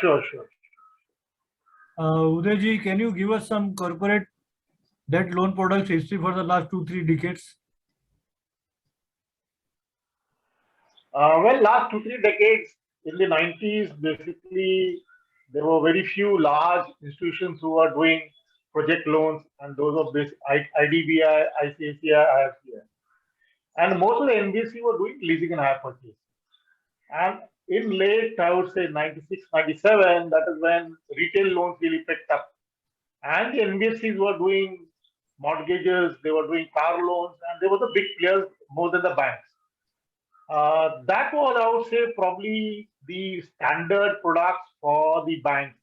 sure, sure. Udayji, can you give us some corporate debt loan products history for the last 2-3 decades? Well, last 2-3 decades, in the 90s, basically, there were very few large institutions who were doing project loans, and those were IDBI, ICICI, IFCI. And most of the NBFC were doing leasing and hire purchase. And in late, I would say 96, 97, that is when retail loans really picked up. And the NBFCs were doing mortgages, they were doing car loans, and they were the big players more than the banks. That was, I would say, probably the standard products for the banks.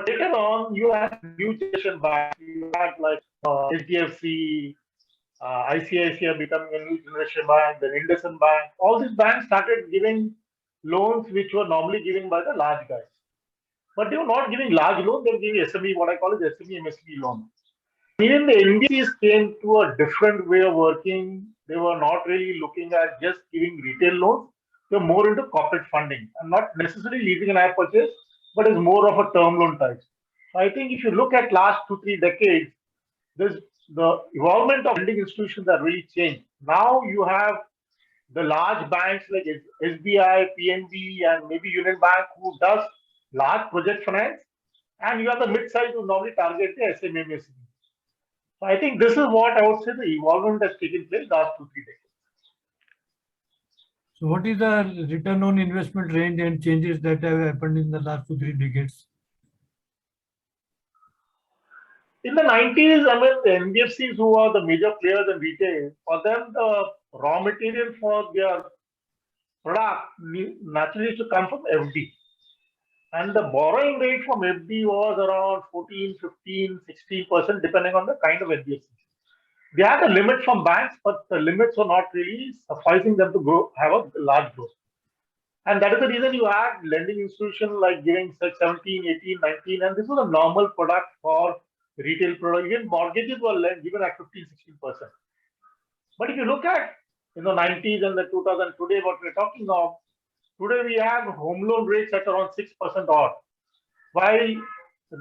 Later on, you had new generation banks. You had like HDFC, ICICI becoming a new generation bank, then IndusInd Bank. All these banks started giving loans which were normally given by the large guys. But they were not giving large loans, they were giving SME, what I call as SME, MSME loans. Even the NBCs came to a different way of working. They were not really looking at just giving retail loans. They were more into corporate funding and not necessarily leasing and hire purchase, but it's more of a term loan type. So I think if you look at last 2-3 decades, this the involvement of lending institutions that really changed. Now you have the large banks like SBI, PNB, and maybe Union Bank who does large project finance, and you have the mid-size who normally target the SME. So I think this is what I would say the evolvement has taken place last 2-3 decades. So what is the return on investment range and changes that have happened in the last 2-3 decades? In the 90s, I mean, the NBFCs who are the major players in retail, for them, the raw material for their product naturally used to come from FD. And the borrowing rate from FD was around 14, 15, 16%, depending on the kind of NBFC. They had a limit from banks, but the limits were not really sufficing them to grow, have a large growth. And that is the reason you had lending institutions like giving 17, 18, 19, and this was a normal product for retail product. Even mortgages were given at 15, 16%. But if you look at in the 90s and the 2000 today, what we're talking of, today we have home loan rates at around 6% odd, while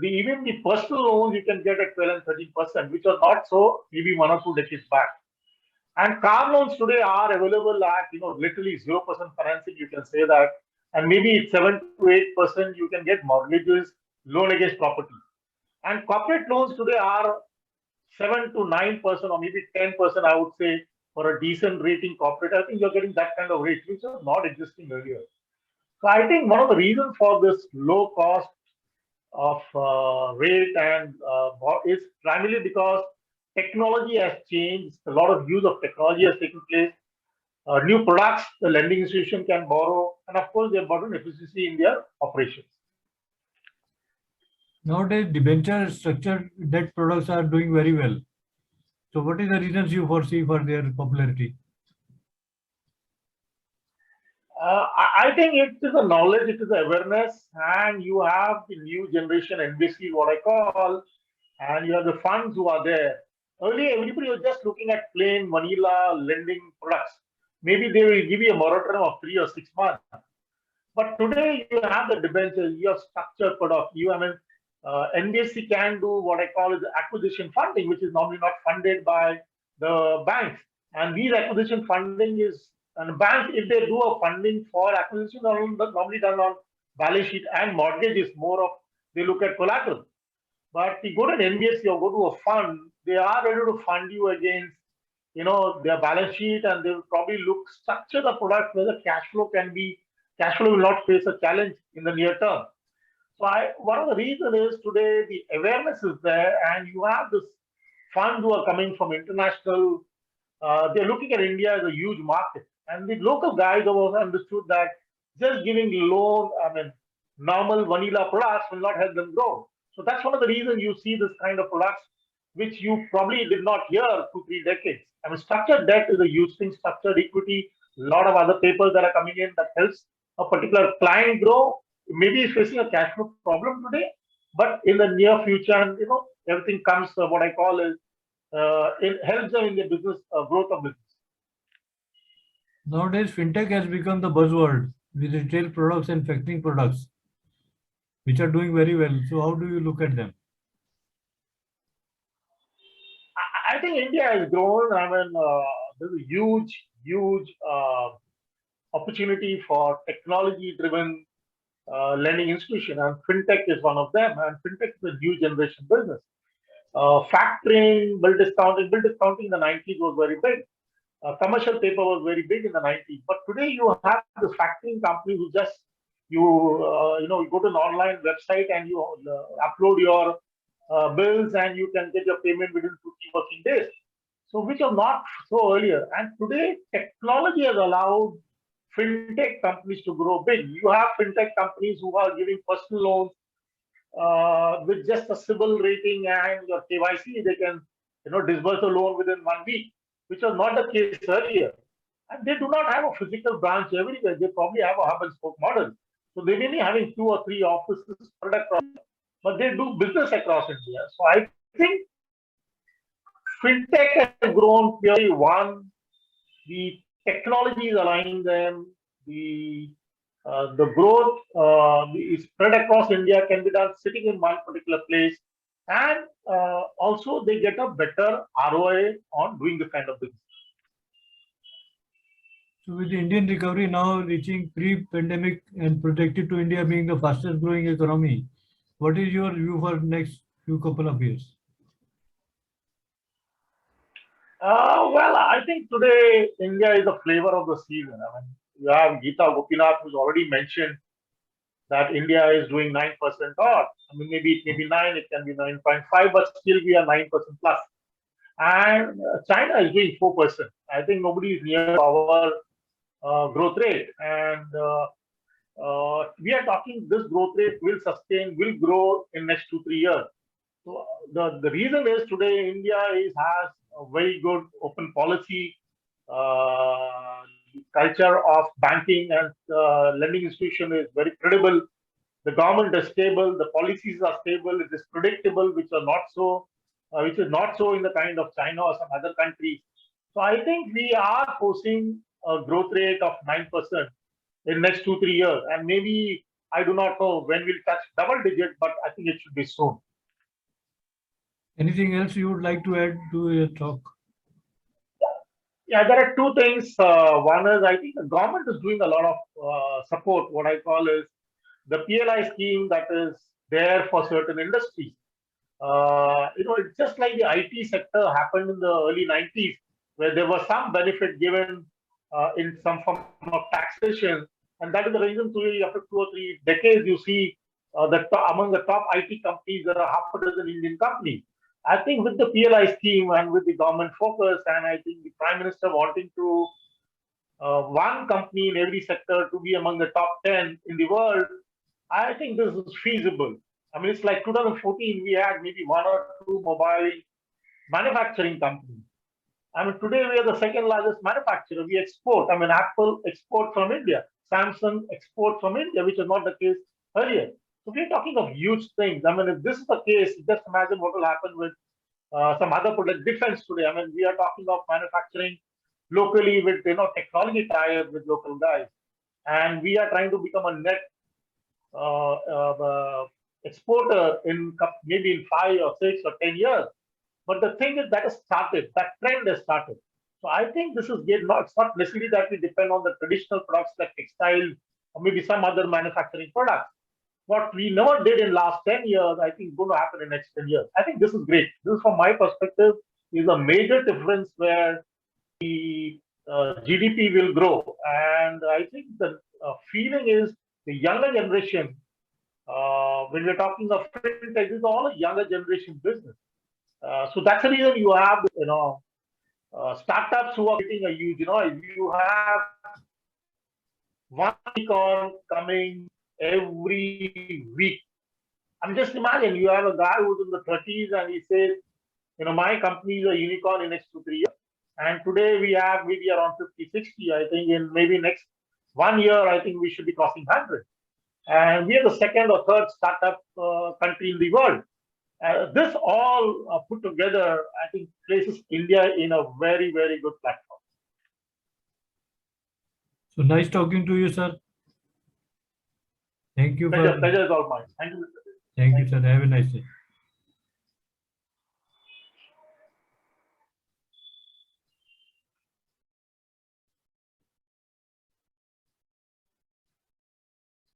even the personal loans you can get at 12 and 13%, which was not so maybe 1 or 2 decades back. And car loans today are available at literally 0% financing, you can say that, and maybe 7 to 8% you can get mortgages, loan against property. And corporate loans today are 7 to 9% or maybe 10%, I would say, for a decent rating corporate. I think you're getting that kind of rate, which was not existing earlier. So I think one of the reasons for this low cost of rate and is primarily because technology has changed. A lot of use of technology has taken place. New products the lending institution can borrow, and of course, they have brought in efficiency in their operations. Nowadays, debenture structured debt products are doing very well. So what is the reasons you foresee for their popularity? I think it is a knowledge, it is a awareness, and you have the new generation NBC, what I call, and you have the funds who are there. Earlier, everybody was just looking at plain vanilla lending products. Maybe they will give you a moratorium of 3 or 6 months. But today, you have the debentures, you have structured product. NBFC can do what I call is acquisition funding, which is normally not funded by the banks. And these acquisition funding is, and banks, if they do a funding for acquisition, normally done on balance sheet, and mortgage is more of, they look at collateral. But you go to an NBFC or go to a fund, they are ready to fund you against, their balance sheet, and they will probably structure the product where the cash flow will not face a challenge in the near term. So one of the reasons is today the awareness is there, and you have this funds who are coming from international. They're looking at India as a huge market, and the local guys have also understood that just giving loan, normal vanilla products will not help them grow. So that's one of the reasons you see this kind of products, which you probably did not hear 2-3 decades. Structured debt is a huge thing, structured equity, a lot of other papers that are coming in that helps a particular client grow. Maybe he's facing a cash flow problem today, but in the near future, and everything comes, what I call is, it helps them in their business, growth of business. Nowadays, fintech has become the buzzword with retail products and factoring products. which are doing very well. So how do you look at them? I think India has grown. I mean, there's a huge opportunity for technology-driven lending institution, and fintech is one of them. And fintech is a new generation business. Factoring, bill discounting in the 90s was very big. Commercial paper was very big in the 90s, but today you have the factoring company who just you go to an online website and you upload your bills and you can get your payment within 2 3 working days. So which are not so earlier. And today technology has allowed fintech companies to grow big. You have fintech companies who are giving personal loans with just a civil rating and your KYC, they can disburse a loan within 1 week, which was not the case earlier. And they do not have a physical branch everywhere. They probably have a hub and spoke model. So they may be having 2 or 3 offices spread across, but they do business across India. So I think fintech has grown purely one, the technology is aligning them, the growth is spread across India can be done sitting in one particular place, and also they get a better ROI on doing this kind of business. So with the Indian recovery now reaching pre-pandemic and projected to India being the fastest growing economy, what is your view for next few couple of years? Well, I think today India is the flavor of the season. I mean, you have Geeta Gopinath, who's already mentioned that India is doing 9% odd. I mean, maybe it may be 9, it can be 9.5, but still we are 9% plus. And China is doing 4%. I think nobody is near our growth rate. And we are talking this growth rate will sustain, will grow in next 2 3 years. So the reason is today India has a very good open policy, culture of banking and lending institution is very credible. The government is stable, the policies are stable, it is predictable, which is not so in the kind of China or some other countries. So I think we are forcing a growth rate of 9% in next 2 3 years, and maybe I do not know when we'll touch double digit, but I think it should be soon. Anything else you would like to add to your talk? Yeah, there are two things. One is I think the government is doing a lot of support. What I call is the PLI scheme that is there for certain industries. It's just like the IT sector happened in the early 90s, where there was some benefit given in some form of taxation. And that is the reason today, after 2 or 3 decades, you see among the top IT companies, there are half a dozen Indian companies. I think with the PLI scheme and with the government focus, and I think the Prime Minister wanting to one company in every sector to be among the top 10 in the world, I think this is feasible. I mean, it's like 2014, we had maybe 1 or 2 mobile manufacturing companies. I mean, today we are the second largest manufacturer. We export. I mean, Apple export from India, Samsung export from India, which was not the case earlier. So we're talking of huge things. I mean, if this is the case, just imagine what will happen with some other product defense today. I mean, we are talking of manufacturing locally with technology tie-up with local guys, and we are trying to become a net exporter in maybe in 5 or 6 or 10 years. But the thing is that has started, that trend has started. So I think this is it's not necessarily that we depend on the traditional products like textiles or maybe some other manufacturing products. What we never did in last 10 years, I think is going to happen in next 10 years. I think this is great. This is from my perspective is a major difference where the GDP will grow. And I think the feeling is the younger generation, when we're talking of fintech, is all a younger generation business. So that's the reason you have, startups who are getting a huge, you have one unicorn coming every week. I mean, just imagine you have a guy who's in the 30s and he says, my company is a unicorn in next 2 3 years. And today we have maybe around 50, 60. I think in maybe next 1 year, I think we should be crossing 100. And we are the second or third startup country in the world. This all put together, I think, places India in a very, very good platform. So nice talking to you, sir. Thank you Pleasure, for. pleasure is all mine. Thank you, Mr. Dev. Thank you, sir. Have a nice day.